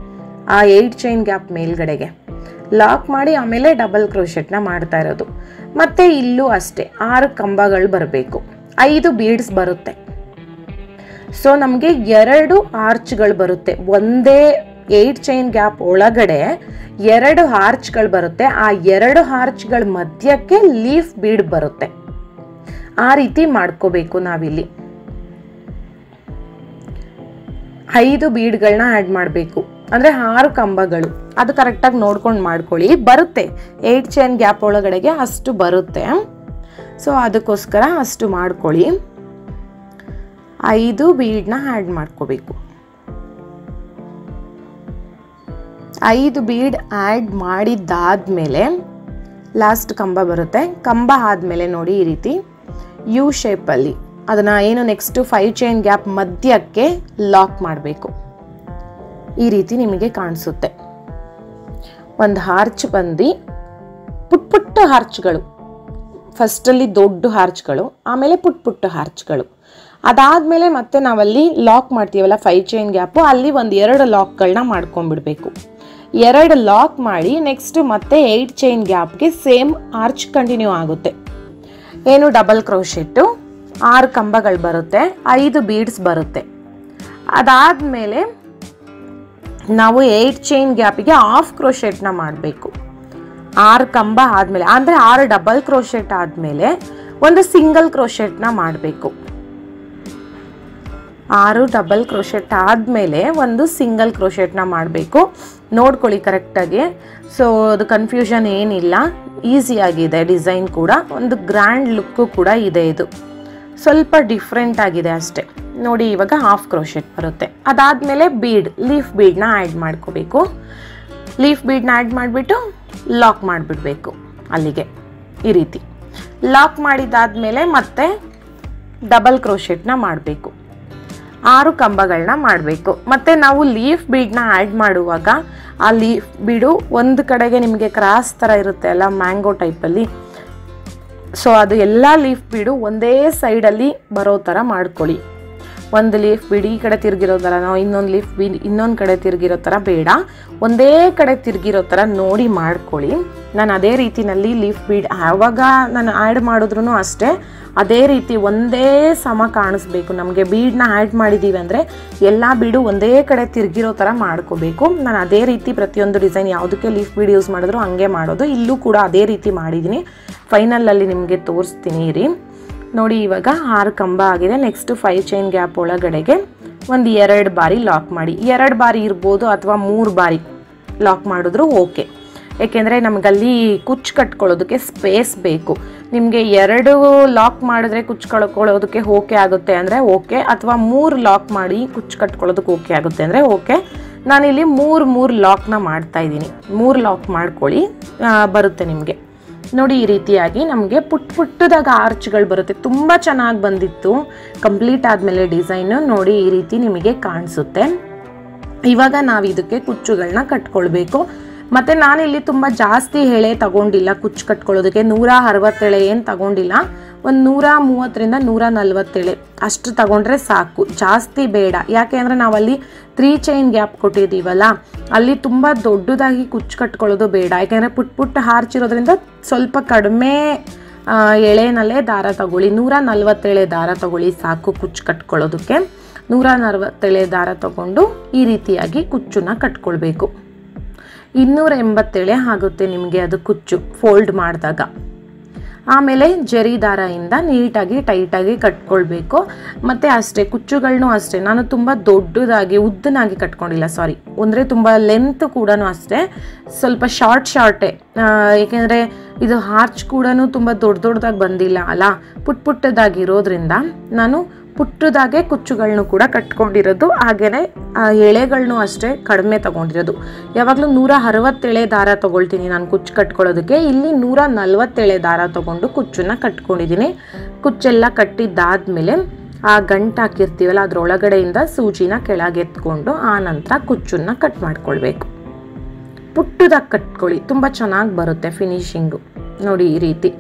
ಆ 8 ಚೈನ್ ಗ್ಯಾಪ್ ಮೇಲ್ಗಡೆಗೆ. ಲಾಕ್ ಮಾಡಿ ಆಮೇಲೆ ಡಬಲ್ ಕ್ರೋಶೆಟ್ನ ಮಾಡ್ತಾ ಇರೋದು. ಮತ್ತೆ ಇಲ್ಲೂ ಅಷ್ಟೇ 6 ಕಂಬಗಳು ಬರಬೇಕು, 5 ಬೀಡ್ಸ್ ಬರುತ್ತೆ. ಸೊ ನಮಗೆ 2 ಆರ್ಚ್ಗಳು ಬರುತ್ತೆ. ಒಂದೇ 8 ಚೈನ್ ಗ್ಯಾಪ್ ಒಳಗಡೆ 2 ಆರ್ಚ್ಗಳು ಬರುತ್ತೆ. ಆ 2 ಆರ್ಚ್ಗಳ ಮಧ್ಯಕ್ಕೆ ಲೀಫ್ ಬೀಡ್ ಬರುತ್ತೆ. ಆ ರೀತಿ ಮಾಡ್ಕೋಬೇಕು ನಾವಿಲ್ಲಿ. 5 ಬೀಡ್ಗಳನ್ನ ಆ್ಯಡ್ ಮಾಡಬೇಕು, ಅಂದರೆ 6 ಕಂಬಗಳು. ಅದು ಕರೆಕ್ಟಾಗಿ ನೋಡ್ಕೊಂಡು ಮಾಡ್ಕೊಳ್ಳಿ. ಬರುತ್ತೆ 8 ಚೈನ್ ಗ್ಯಾಪ್ ಒಳಗಡೆಗೆ ಅಷ್ಟು ಬರುತ್ತೆ. ಸೊ ಅದಕ್ಕೋಸ್ಕರ ಅಷ್ಟು ಮಾಡ್ಕೊಳ್ಳಿ. 5 ಬೀಡನ್ನ ಆ್ಯಡ್ ಮಾಡ್ಕೋಬೇಕು. 5 ಬೀಡ್ ಆ್ಯಡ್ ಮಾಡಿದ್ದಾದಮೇಲೆ ಲಾಸ್ಟ್ ಕಂಬ ಬರುತ್ತೆ. ಕಂಬ ಆದಮೇಲೆ ನೋಡಿ ಈ ರೀತಿ ಯು ಶೇಪಲ್ಲಿ ಅದನ್ನು ಏನು ನೆಕ್ಸ್ಟು 5 ಚೈನ್ ಗ್ಯಾಪ್ ಮಧ್ಯಕ್ಕೆ ಲಾಕ್ ಮಾಡಬೇಕು. ಈ ರೀತಿ ನಿಮಗೆ ಕಾಣಿಸುತ್ತೆ. ಒಂದು ಹಾರ್ಚ್ ಬಂದು ಪುಟ್ಟ ಹಾರ್ಚ್ಗಳು, ಫಸ್ಟಲ್ಲಿ ದೊಡ್ಡ ಹಾರ್ಚ್ಗಳು, ಆಮೇಲೆ ಪುಟ್ಟ ಹಾರ್ಚ್ಗಳು. ಅದಾದಮೇಲೆ ಮತ್ತೆ ನಾವಲ್ಲಿ ಲಾಕ್ ಮಾಡ್ತೀವಲ್ಲ 5 ಚೈನ್ ಗ್ಯಾಪು, ಅಲ್ಲಿ ಒಂದು 2 ಲಾಕ್ಗಳನ್ನ ಮಾಡ್ಕೊಂಡ್ಬಿಡ್ಬೇಕು. 2 ಲಾಕ್ ಮಾಡಿ ನೆಕ್ಸ್ಟ್ ಮತ್ತೆ 8 ಚೈನ್ ಗ್ಯಾಪ್ಗೆ ಸೇಮ್ ಆರ್ಚ್ ಕಂಟಿನ್ಯೂ ಆಗುತ್ತೆ. ಏನು ಡಬಲ್ ಕ್ರೋಶೆಟ್ಟು 6 ಕಂಬಗಳು ಬರುತ್ತೆ, 5 ಬೀಡ್ಸ್ ಬರುತ್ತೆ. ಅದಾದಮೇಲೆ ನಾವು 8 ಚೈನ್ ಗ್ಯಾಪಿಗೆ ಹಾಫ್ ಕ್ರೋಶೆಟ್ನ ಮಾಡಬೇಕು. 6 ಕಂಬ ಆದಮೇಲೆ, ಅಂದರೆ 6 ಡಬಲ್ ಕ್ರೋಶೆಟ್ ಆದಮೇಲೆ ಒಂದು ಸಿಂಗಲ್ ಕ್ರೋಶೆಟ್ನ ಮಾಡಬೇಕು. 6 ಡಬಲ್ ಕ್ರೋಶೆಟ್ ಆದಮೇಲೆ ಒಂದು ಸಿಂಗಲ್ ಕ್ರೋಶೆಟ್ನ ಮಾಡಬೇಕು. ನೋಡ್ಕೊಳ್ಳಿ ಕರೆಕ್ಟಾಗಿ. ಸೊ ಅದು ಕನ್ಫ್ಯೂಷನ್ ಏನಿಲ್ಲ, ಈಸಿಯಾಗಿದೆ. ಡಿಸೈನ್ ಕೂಡ ಒಂದು ಗ್ರ್ಯಾಂಡ್ ಲುಕ್ಕು ಕೂಡ ಇದೆ. ಇದು ಸ್ವಲ್ಪ ಡಿಫ್ರೆಂಟ್ ಆಗಿದೆ ಅಷ್ಟೇ. ನೋಡಿ ಇವಾಗ ಹಾಫ್ ಕ್ರೋಶೆಟ್ ಬರುತ್ತೆ. ಅದಾದಮೇಲೆ ಲೀಫ್ ಬೀಡ್ನ ಆ್ಯಡ್ ಮಾಡ್ಕೋಬೇಕು. ಲೀಫ್ ಬೀಡ್ನ ಆ್ಯಡ್ ಮಾಡಿಬಿಟ್ಟು ಲಾಕ್ ಮಾಡಿಬಿಡ್ಬೇಕು ಅಲ್ಲಿಗೆ. ಈ ರೀತಿ ಲಾಕ್ ಮಾಡಿದ್ದಾದಮೇಲೆ ಮತ್ತೆ ಡಬಲ್ ಕ್ರೋಶೆಟ್ನ ಮಾಡಬೇಕು. 6 ಕಂಬಗಳನ್ನ ಮಾಡಬೇಕು. ಮತ್ತು ನಾವು ಲೀಫ್ ಬೀಡ್ನ ಆ್ಯಡ್ ಮಾಡುವಾಗ ಆ ಲೀಫ್ ಬೀಡು ಒಂದು ಕಡೆಗೆ ನಿಮಗೆ ಕ್ರಾಸ್ ಥರ ಇರುತ್ತೆ ಅಲ್ಲ, ಮ್ಯಾಂಗೋ ಟೈಪಲ್ಲಿ. ಸೊ ಅದು ಎಲ್ಲ ಲೀಫ್ ಬೀಡು ಒಂದೇ ಸೈಡಲ್ಲಿ ಬರೋ ಥರ ಮಾಡ್ಕೊಳ್ಳಿ. ಒಂದು ಲೀಫ್ ಬೀಡ್ ಈ ಕಡೆ ತಿರುಗಿರೋ ಥರ, ನಾವು ಇನ್ನೊಂದು ಲೀಫ್ ಬೀಡ್ ಇನ್ನೊಂದು ಕಡೆ ತಿರುಗಿರೋ ಥರ ಬೇಡ, ಒಂದೇ ಕಡೆ ತಿರುಗಿರೋ ಥರ ನೋಡಿ ಮಾಡ್ಕೊಳ್ಳಿ. ನಾನು ಅದೇ ರೀತಿಯಲ್ಲಿ ಲೀಫ್ ಬೀಡ್ ಯಾವಾಗ ನಾನು ಆ್ಯಡ್ ಮಾಡಿದ್ರೂ ಅಷ್ಟೇ ಅದೇ ರೀತಿ ಒಂದೇ ಸಮ ಕಾಣಿಸ್ಬೇಕು. ನಮಗೆ ಬೀಡನ್ನ ಆ್ಯಡ್ ಮಾಡಿದ್ದೀವಿ ಅಂದರೆ ಎಲ್ಲ ಬೀಡು ಒಂದೇ ಕಡೆ ತಿರುಗಿರೋ ಥರ ಮಾಡ್ಕೋಬೇಕು. ನಾನು ಅದೇ ರೀತಿ ಪ್ರತಿಯೊಂದು ಡಿಸೈನ್ ಯಾವುದಕ್ಕೆ ಲೀಫ್ ಬೀಡ್ ಯೂಸ್ ಮಾಡಿದ್ರು ಹಂಗೆ ಮಾಡೋದು. ಇಲ್ಲೂ ಕೂಡ ಅದೇ ರೀತಿ ಮಾಡಿದ್ದೀನಿ. ಫೈನಲಲ್ಲಿ ನಿಮಗೆ ತೋರಿಸ್ತೀನಿ ರೀ. ನೋಡಿ ಇವಾಗ 6 ಕಂಬ ಆಗಿದೆ. ನೆಕ್ಸ್ಟ್ 5 ಚೈನ್ ಗ್ಯಾಪ್ ಒಳಗಡೆಗೆ ಒಂದು 2 ಬಾರಿ ಲಾಕ್ ಮಾಡಿ. 2 ಬಾರಿ ಇರ್ಬೋದು ಅಥವಾ 3 ಬಾರಿ ಲಾಕ್ ಮಾಡಿದ್ರು ಓಕೆ. ಏಕೆಂದರೆ ನಮಗಲ್ಲಿ ಕುಚ್ಚು ಕಟ್ಕೊಳ್ಳೋದಕ್ಕೆ ಸ್ಪೇಸ್ ಬೇಕು. ನಿಮಗೆ 2 ಲಾಕ್ ಮಾಡಿದ್ರೆ ಕುಚ್ಚು ಕಟ್ಕೊಳ್ಳೋದಕ್ಕೆ ಓಕೆ ಆಗುತ್ತೆ ಅಂದರೆ ಓಕೆ, ಅಥವಾ 3 ಲಾಕ್ ಮಾಡಿ ಕುಚ್ಚು ಕಟ್ಕೊಳ್ಳೋದಕ್ಕೆ ಓಕೆ ಆಗುತ್ತೆ ಅಂದರೆ ಓಕೆ. ನಾನಿಲ್ಲಿ 3 ಲಾಕ್ನ ಮಾಡ್ತಾ ಇದ್ದೀನಿ. 3 ಲಾಕ್ ಮಾಡ್ಕೊಳ್ಳಿ, ಬರುತ್ತೆ ನಿಮಗೆ. ನೋಡಿ ಈ ರೀತಿಯಾಗಿ ನಮಗೆ ಪುಟ್ಟದಾಗ ಆರ್ಚ್ಗಳು ಬರುತ್ತೆ. ತುಂಬ ಚೆನ್ನಾಗಿ ಬಂದಿತ್ತು. ಕಂಪ್ಲೀಟ್ ಆದಮೇಲೆ ಡಿಸೈನು ನೋಡಿ ಈ ರೀತಿ ನಿಮಗೆ ಕಾಣಿಸುತ್ತೆ. ಇವಾಗ ನಾವು ಇದಕ್ಕೆ ಕುಚ್ಚುಗಳನ್ನ ಕಟ್ಕೊಳ್ಬೇಕು. ಮತ್ತು ನಾನಿಲ್ಲಿ ತುಂಬ ಜಾಸ್ತಿ ಎಳೆ ತಗೊಂಡಿಲ್ಲ ಕುಚ್ಚು ಕಟ್ಕೊಳ್ಳೋದಕ್ಕೆ. 160 ಎಳೆ ಏನು ತಗೊಂಡಿಲ್ಲ, ಒಂದು 130ರಿಂದ 140 ಎಳೆ ಅಷ್ಟು ತಗೊಂಡ್ರೆ ಸಾಕು, ಜಾಸ್ತಿ ಬೇಡ. ಯಾಕೆ ಅಂದರೆ ನಾವಲ್ಲಿ 3 ಚೈನ್ ಗ್ಯಾಪ್ ಕೊಟ್ಟಿದ್ದೀವಲ್ಲ, ಅಲ್ಲಿ ತುಂಬ ದೊಡ್ಡದಾಗಿ ಕುಚ್ಚು ಕಟ್ಕೊಳ್ಳೋದು ಬೇಡ. ಯಾಕೆಂದರೆ ಪುಟ್ಟ ಹಾರ್ಚ್ ಇರೋದ್ರಿಂದ ಸ್ವಲ್ಪ ಕಡಿಮೆ ಎಳೆನಲ್ಲೇ ದಾರ ತಗೊಳ್ಳಿ. 140 ಎಳೆ ದಾರ ತಗೊಳ್ಳಿ ಸಾಕು ಕುಚ್ಚು ಕಟ್ಕೊಳ್ಳೋದಕ್ಕೆ. 140 ಎಳೆ ದಾರ ತಗೊಂಡು ಈ ರೀತಿಯಾಗಿ ಕುಚ್ಚನ್ನ ಕಟ್ಕೊಳ್ಬೇಕು. 280 ಎಳೆ ಆಗುತ್ತೆ ನಿಮಗೆ ಅದು ಕುಚ್ಚು ಫೋಲ್ಡ್ ಮಾಡಿದಾಗ. ಆಮೇಲೆ ಜರಿ ದಾರದಿಂದ ನೀಟಾಗಿ ಟೈಟಾಗಿ ಕಟ್ಕೊಳ್ಬೇಕು. ಮತ್ತು ಅಷ್ಟೇ ಕುಚ್ಚುಗಳನ್ನೂ ಅಷ್ಟೇ ನಾನು ತುಂಬ ದೊಡ್ಡದಾಗಿ ಉದ್ದನಾಗಿ ಕಟ್ಕೊಂಡಿಲ್ಲ, ಸಾರಿ, ಅಂದರೆ ತುಂಬ ಲೆಂತ್ ಕೂಡ ಅಷ್ಟೇ ಸ್ವಲ್ಪ ಶಾರ್ಟೇ. ಏಕೆಂದರೆ ಇದು ಹಾರ್ಚ್ ಕೂಡ ತುಂಬ ದೊಡ್ಡದಾಗಿ ಬಂದಿಲ್ಲ ಅಲ್ಲ, ಪುಟ್ಟದಾಗಿರೋದ್ರಿಂದ ನಾನು ಪುಟ್ಟದಾಗೆ ಕುಚ್ಚುಗಳನ್ನು ಕೂಡ ಕಟ್ಕೊಂಡಿರೋದು. ಹಾಗೆಯೇ ಎಳೆಗಳನ್ನೂ ಅಷ್ಟೇ ಕಡಿಮೆ ತೊಗೊಂಡಿರೋದು. ಯಾವಾಗಲೂ 160 ಎಳೆ ದಾರ ತೊಗೊಳ್ತೀನಿ ನಾನು ಕುಚ್ಚು ಕಟ್ಕೊಳ್ಳೋದಕ್ಕೆ. ಇಲ್ಲಿ 140 ಎಳೆ ದಾರ ತೊಗೊಂಡು ಕುಚ್ಚನ್ನು ಕಟ್ಕೊಂಡಿದ್ದೀನಿ. ಕುಚ್ಚೆಲ್ಲ ಕಟ್ಟಿದ್ದಾದಮೇಲೆ ಆ ಗಂಟು ಹಾಕಿರ್ತೀವಲ್ಲ ಅದರೊಳಗಡೆಯಿಂದ ಸೂಜಿನ ಕೆಳಗೆತ್ಕೊಂಡು ಆ ನಂತರ ಕುಚ್ಚನ್ನು ಕಟ್ ಮಾಡ್ಕೊಳ್ಬೇಕು. ಪುಟ್ಟದಾಗಿ ಕಟ್ಕೊಳ್ಳಿ, ತುಂಬ ಚೆನ್ನಾಗಿ ಬರುತ್ತೆ ಫಿನಿಶಿಂಗು. ನೋಡಿ ಈ ರೀತಿ.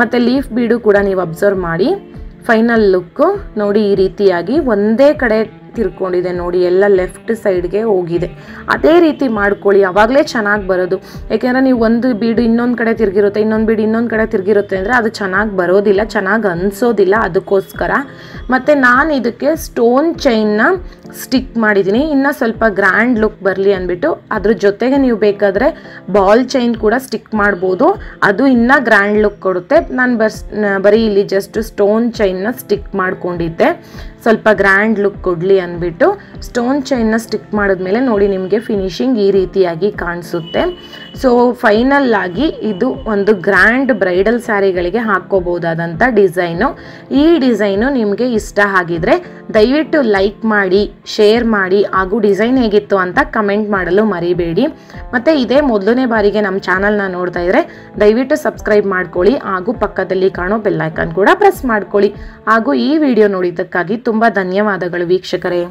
ಮತ್ತು ಲೀಫ್ ಬೀಡು ಕೂಡ ನೀವು ಅಬ್ಸರ್ವ್ ಮಾಡಿ. ಫೈನಲ್ ಲುಕ್ಕು ನೋಡಿ ಈ ರೀತಿಯಾಗಿ ಒಂದೇ ಕಡೆ ತಿರ್ಕೊಂಡಿದೆ ನೋಡಿ, ಎಲ್ಲ ಲೆಫ್ಟ್ ಸೈಡ್ಗೆ ಹೋಗಿದೆ. ಅದೇ ರೀತಿ ಮಾಡ್ಕೊಳ್ಳಿ, ಆವಾಗಲೇ ಚೆನ್ನಾಗಿ ಬರೋದು. ಯಾಕೆಂದರೆ ನೀವು ಒಂದು ಬೀಡು ಇನ್ನೊಂದು ಕಡೆ ತಿರುಗಿರುತ್ತೆ, ಇನ್ನೊಂದು ಬೀಡು ಇನ್ನೊಂದು ಕಡೆ ತಿರುಗಿರುತ್ತೆ ಅಂದರೆ ಅದು ಚೆನ್ನಾಗಿ ಬರೋದಿಲ್ಲ, ಚೆನ್ನಾಗಿ ಅನಿಸೋದಿಲ್ಲ. ಅದಕ್ಕೋಸ್ಕರ ಮತ್ತು ನಾನು ಇದಕ್ಕೆ ಸ್ಟೋನ್ ಚೈನ್ನ ಸ್ಟಿಕ್ ಮಾಡಿದ್ದೀನಿ, ಇನ್ನೂ ಸ್ವಲ್ಪ ಗ್ರ್ಯಾಂಡ್ ಲುಕ್ ಬರಲಿ ಅಂದ್ಬಿಟ್ಟು. ಅದ್ರ ಜೊತೆಗೆ ನೀವು ಬೇಕಾದರೆ ಬಾಲ್ ಚೈನ್ ಕೂಡ ಸ್ಟಿಕ್ ಮಾಡ್ಬೋದು, ಅದು ಇನ್ನೂ ಗ್ರ್ಯಾಂಡ್ ಲುಕ್ ಕೊಡುತ್ತೆ. ನಾನು ಬರೀ ಇಲ್ಲಿ ಜಸ್ಟ್ ಸ್ಟೋನ್ ಚೈನ್ನ ಸ್ಟಿಕ್ ಮಾಡ್ಕೊಂಡಿದ್ದೆ, ಸ್ವಲ್ಪ ಗ್ರ್ಯಾಂಡ್ ಲುಕ್ ಕೊಡಲಿ ಅಂದ್ಬಿಟ್ಟು ಸ್ಟೋನ್ ಚೈನ್ನ ಸ್ಟಿಕ್ ಮಾಡಿದ್ಮೇಲೆ ನೋಡಿ ನಿಮಗೆ ಫಿನಿಶಿಂಗ್ ಈ ರೀತಿಯಾಗಿ ಕಾಣಿಸುತ್ತೆ. ಸೊ ಫೈನಲ್ ಆಗಿ ಇದು ಒಂದು ಗ್ರ್ಯಾಂಡ್ ಬ್ರೈಡಲ್ ಸ್ಯಾರಿಗಳಿಗೆ ಹಾಕ್ಕೋಬಹುದಾದಂಥ ಡಿಸೈನು. ಈ ಡಿಸೈನು ನಿಮಗೆ ಇಷ್ಟ ಆಗಿದ್ರೆ ದಯವಿಟ್ಟು ಲೈಕ್ ಮಾಡಿ, ಶೇರ್ ಮಾಡಿ, ಹಾಗೂ ಡಿಸೈನ್ ಹೇಗಿತ್ತು ಅಂತ ಕಮೆಂಟ್ ಮಾಡಲು ಮರಿಬೇಡಿ. ಮತ್ತು ಇದೇ ಮೊದಲನೇ ಬಾರಿಗೆ ನಮ್ಮ ಚಾನಲ್ನ ನೋಡ್ತಾ ಇದ್ರೆ ದಯವಿಟ್ಟು ಸಬ್ಸ್ಕ್ರೈಬ್ ಮಾಡ್ಕೊಳ್ಳಿ, ಹಾಗೂ ಪಕ್ಕದಲ್ಲಿ ಕಾಣೋ ಬೆಲ್ ಐಕಾನ್ ಕೂಡ ಪ್ರೆಸ್ ಮಾಡ್ಕೊಳ್ಳಿ. ಹಾಗೂ ಈ ವಿಡಿಯೋ ನೋಡಿದ್ದಕ್ಕಾಗಿ ತುಂಬ ಧನ್ಯವಾದಗಳು ವೀಕ್ಷಕರೇ.